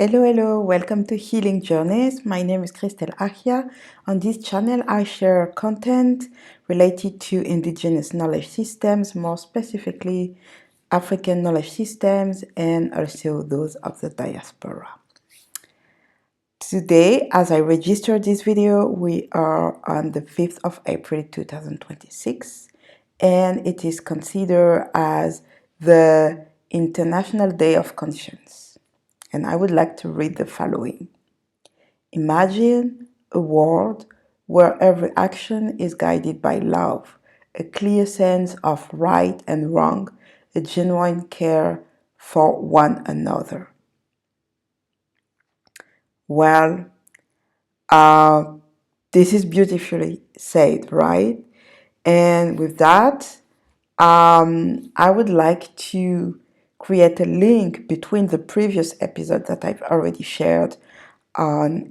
Hello, welcome to Healing Journeys. My name is Christelle Achia. On this channel, I share content related to indigenous knowledge systems, more specifically African knowledge systems, and also those of the diaspora. Today, as I register this video, we are on the 5th of April 2026, and it is considered as the International Day of Conscience. And I would like to read the following. Imagine a world where every action is guided by love, a clear sense of right and wrong, a genuine care for one another. Well, this is beautifully said, right? And with that, I would like to create a link between the previous episode that I've already shared on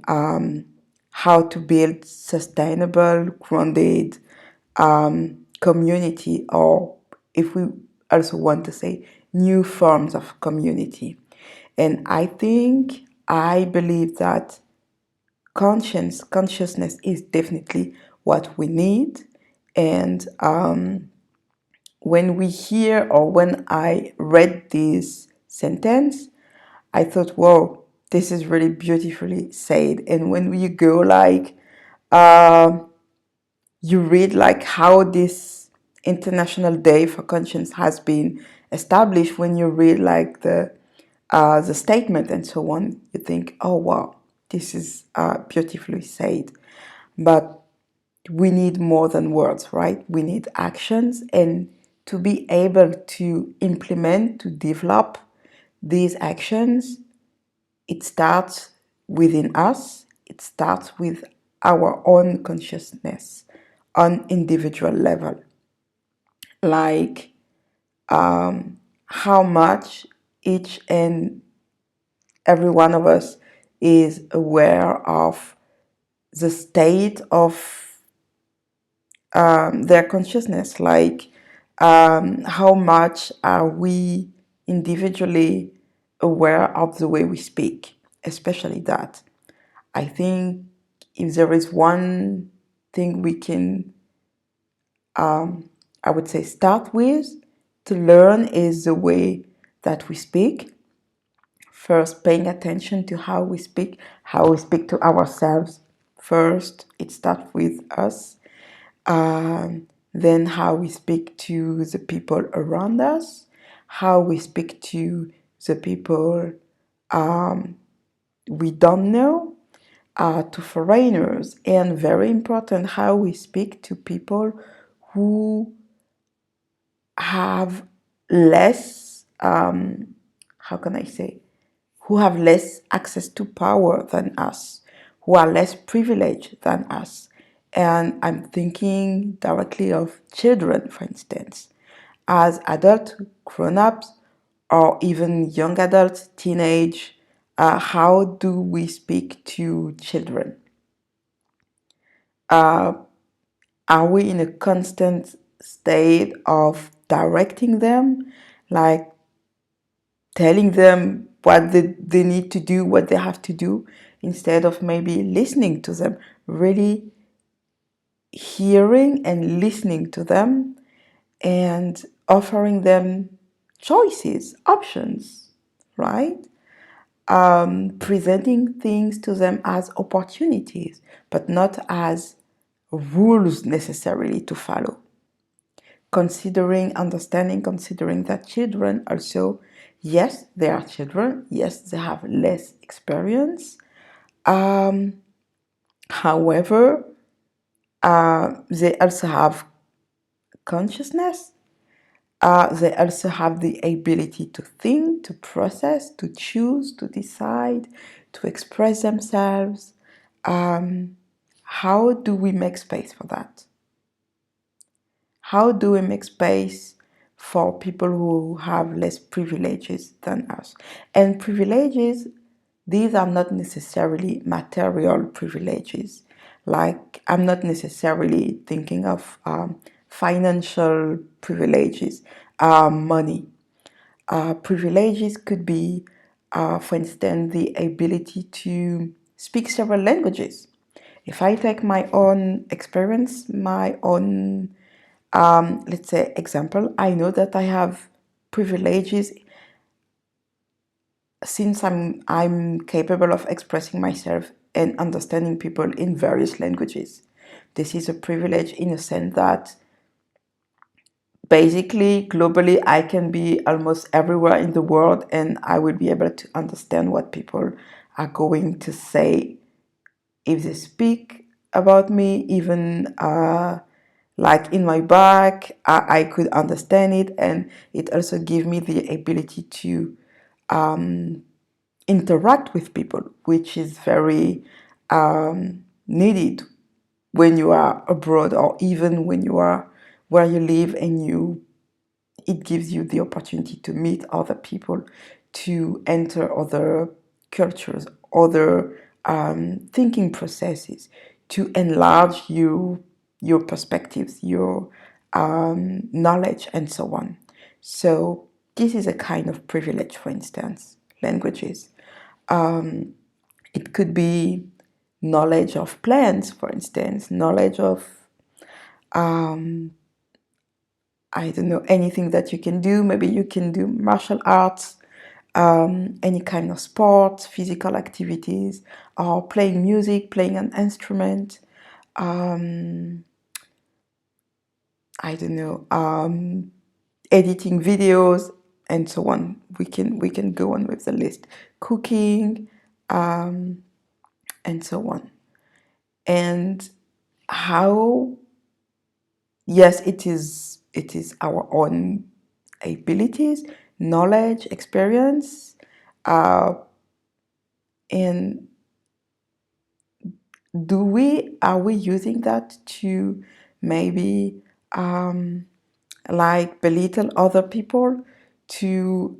how to build sustainable, grounded community, or if we also want to say new forms of community. And I believe that consciousness is definitely what we need. And when we hear or when I read this sentence, I thought, whoa, this is really beautifully said. And when you go you read how this International Day for Conscience has been established, when you read the statement and so on, you think, oh wow, this is beautifully said. But we need more than words, right? We need actions, and to be able to implement, to develop these actions, it starts within us. It starts with our own consciousness on individual level. Like how much each and every one of us is aware of the state of their consciousness. How much are we individually aware of the way we speak, especially that. I think if there is one thing we can, I would say, start with to learn, is the way that we speak. First, paying attention to how we speak to ourselves. First, it starts with us. Then how we speak to the people around us, how we speak to the people we don't know, to foreigners, and very important, how we speak to people who have less, how can I say, who have less access to power than us, who are less privileged than us. And I'm thinking directly of children, for instance. As adults, grown-ups, or even young adults, teenage, how do we speak to children? Are we in a constant state of directing them, like telling them what they need to do, what they have to do, instead of maybe listening to them, really hearing and listening to them and offering them choices, options, right? Presenting things to them as opportunities, but not as rules necessarily to follow. Considering that children also, yes, they are children, yes, they have less experience. However, they also have consciousness. They also have the ability to think, to process, to choose, to decide, to express themselves. How do we make space for that? How do we make space for people who have less privileges than us? And privileges, these are not necessarily material privileges. Like, I'm not necessarily thinking of financial privileges, money. Privileges could be For instance, the ability to speak several languages. If I take my own experience, my own, let's say, example, I know that I have privileges since I'm capable of expressing myself and understanding people in various languages. This is a privilege in a sense that basically globally I can be almost everywhere in the world and I will be able to understand what people are going to say if they speak about me, even like in my back, I could understand it, and it also gives me the ability to interact with people, which is very needed when you are abroad or even when you are where you live and it gives you the opportunity to meet other people, to enter other cultures, other thinking processes, to enlarge your perspectives, your knowledge, and so on. So this is a kind of privilege, for instance, languages. It could be knowledge of plants, for instance, knowledge of I don't know, anything that you can do. Maybe you can do martial arts, any kind of sport, physical activities, or playing music, playing an instrument. I don't know, editing videos, and so on. We can go on with the list. Cooking, and so on. And how, yes, it is our own abilities, knowledge, experience, and are we using that to maybe like belittle other people, to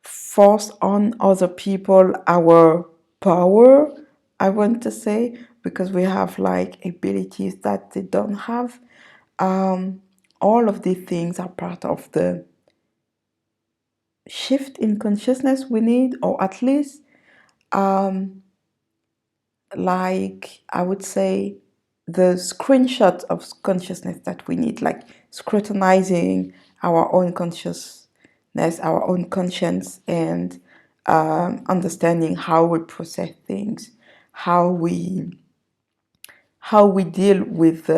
force on other people our power, I want to say, because we have like abilities that they don't have. All of these things are part of the shift in consciousness we need, or at least like I would say the screenshot of consciousness that we need, like scrutinizing our own consciousness, our own conscience, and understanding how we process things, how we deal with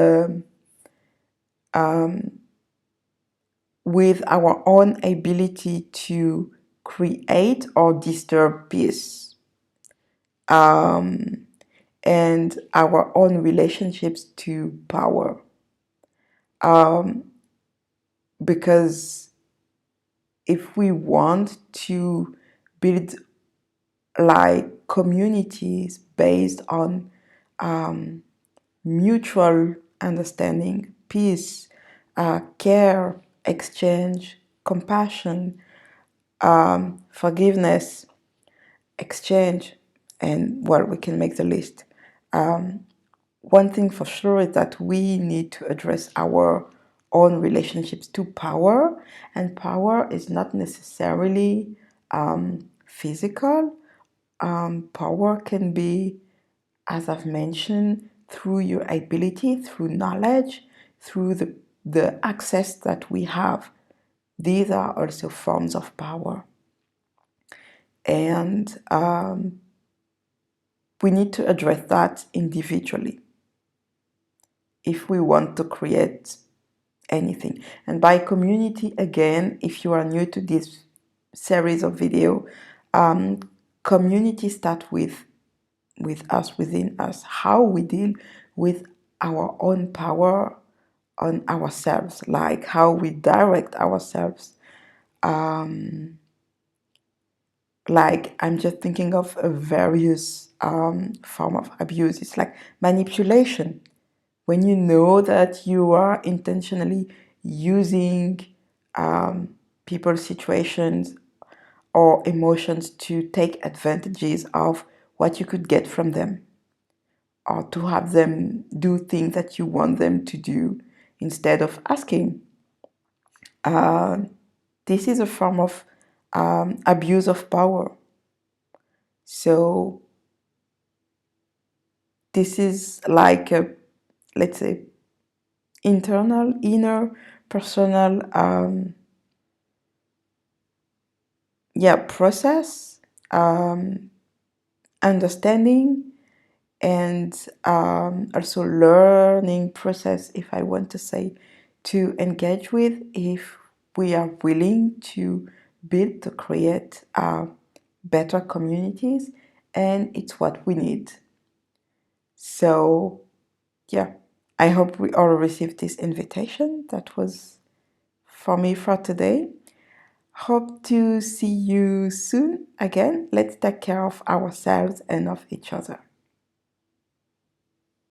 our own ability to create or disturb peace, and our own relationships to power. Because if we want to build like communities based on mutual understanding, peace, care, exchange, compassion, forgiveness, exchange, and well, we can make the list. One thing for sure is that we need to address our own relationships to power, and power is not necessarily physical. Power can be, as I've mentioned, through your ability, through knowledge, through the access that we have. These are also forms of power. And we need to address that individually if we want to create anything. And by community, again, if you are new to this series of video, community start with us, within us, how we deal with our own power on ourselves, like how we direct ourselves. Like I'm just thinking of a various form of abuse. It's like manipulation. When you know that you are intentionally using people's situations or emotions to take advantages of what you could get from them, or to have them do things that you want them to do instead of asking. This is a form of abuse of power. So this is like a, let's say, inner, personal, process, understanding, and also learning process, if I want to say, to engage with, if we are willing to build, to create better communities, and it's what we need. So yeah, I hope we all received this invitation. That was for me for today. Hope to see you soon again. Let's take care of ourselves and of each other.